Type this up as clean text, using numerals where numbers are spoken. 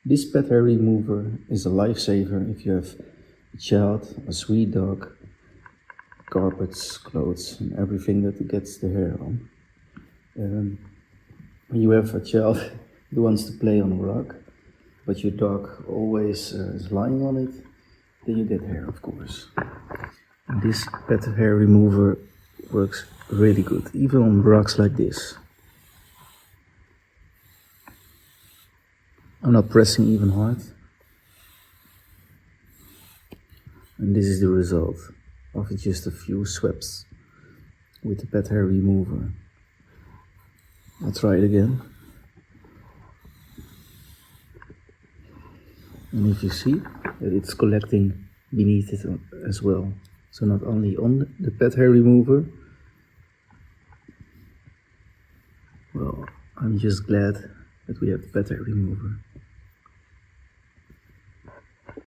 This pet hair remover is a lifesaver if you have a child, a sweet dog, carpets, clothes, and everything that gets the hair on. When you have a child who wants to play on a rug, but your dog always is lying on it, then you get hair, of course. And this pet hair remover works really good, even on rugs like this. I'm not pressing even hard. And this is the result of just a few sweeps with the pet hair remover. I'll try it again. And if you see that it's collecting beneath it as well. So not only on the pet hair remover. Well, I'm just glad that we have the pet hair remover.